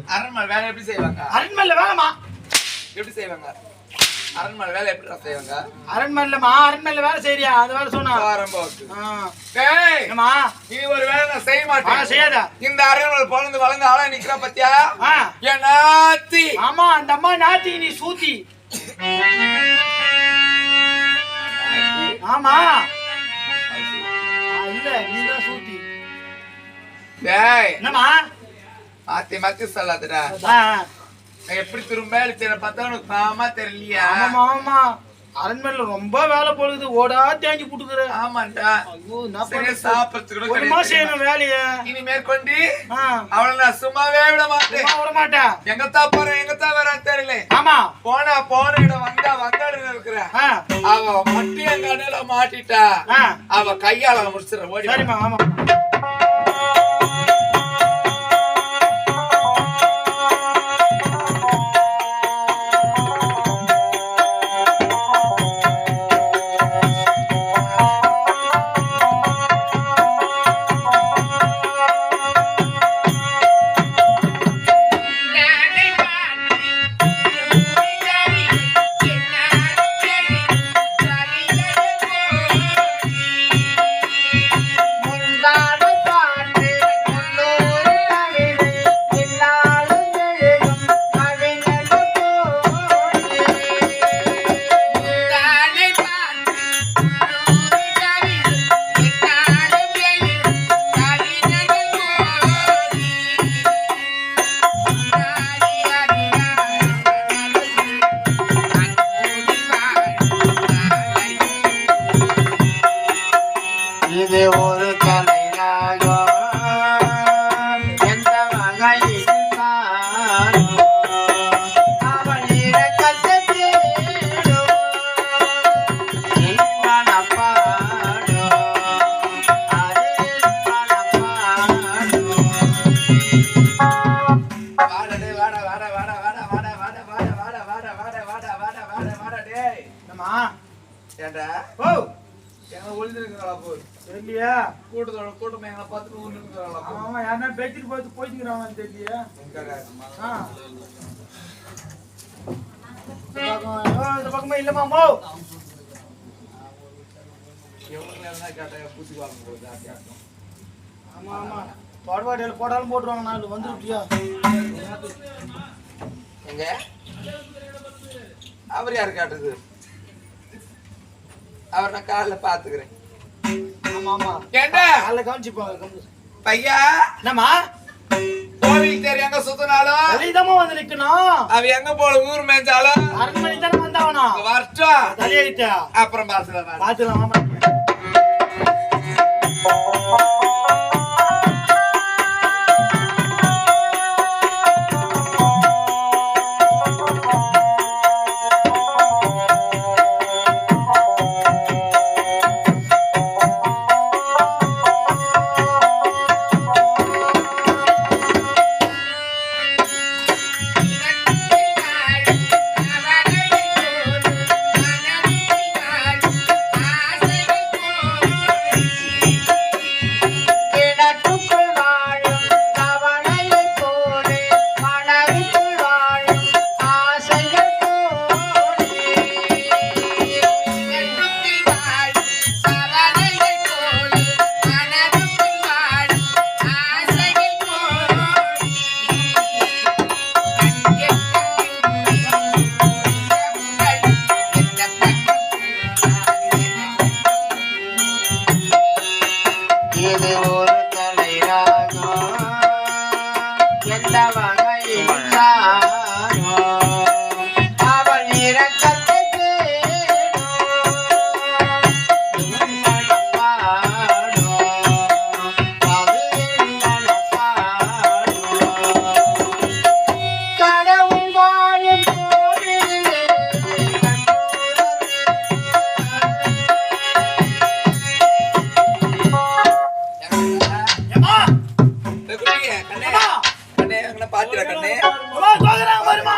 அரண்மனை வேலை எப்படி செய்வாங்க? அரண்மனையில வேலை செய்யறியா? அது வேலை சொன்னா நீ ஒரு வேலை நான் செய்ய மாட்டேன். செய்யாத. இந்த அரண்மனை பொழுது வளர்ந்து ஆளா நிக்கிற பத்தியா? என் நாத்தி. ஆமா, அந்த அம்மா நாத்தி, நீ சூத்தி. ஆமா, இல்ல நீதான் சூத்தி. என்னமா மாத்தி மாத்தி சொல்லாதுடா. எப்படி திரும்ப பார்த்தா உனக்கு மாமா தெரியலையா? ஆமா, அரண்மனையில ரொம்ப வேலை போடுது, ஓடா தேங்கி புட்டுக்குற. ஆமாண்டா, சாப்பிடுறதுக்கு செய்யணும் வேலைய. இனி மேற்கொண்டு அவளை நான் சும்மாவே விட மாட்டேன். எங்கத்தான் போறேன், எங்கத்தான் வரான்னு தெரியல. ஆமா, போன இடம் வந்த இருக்கிற அவ மட்டும் எங்க அண்ணில மாட்டிட்டா, அவ கையால முடிச்சிடற. ஓடி. சரிம்மா. ஆமா, கூட்டமா எங்களை பார்த்துட்டு ஆமா, யாருன்னா பேச்சுட்டு பார்த்து போயிட்டுக்கிறாங்க தெரியலையா? இந்த பக்கமா இல்லமா மோ பூசி வாங்க போகுது. ஆமா, பாடுவாடியில் போட்டாலும் போட்டுருவாங்க. நாலு வந்துருப்பியா? எங்க அவர் யாரு காட்டுறது? அவர் நான் காலைல பாத்துக்கிறேன். ஆமா, கேட்டா காலைல கவனிச்சுப்பாங்க. பையா, என்னம்மா கோவில் தெரியும் எங்க சுத்தினாலும் தலைதமா வந்து நிக்கணும். அவ எங்க போல ஊர் மேய்ச்சாலும் அரண்மனை தானே வந்தாவனா? வரட்டும், தலையிட்டா அப்புறம் பாத்துலாம். ஆமா, பாத்துற கண்ணு அம்மா, கோகுறாங்க பாரும்மா.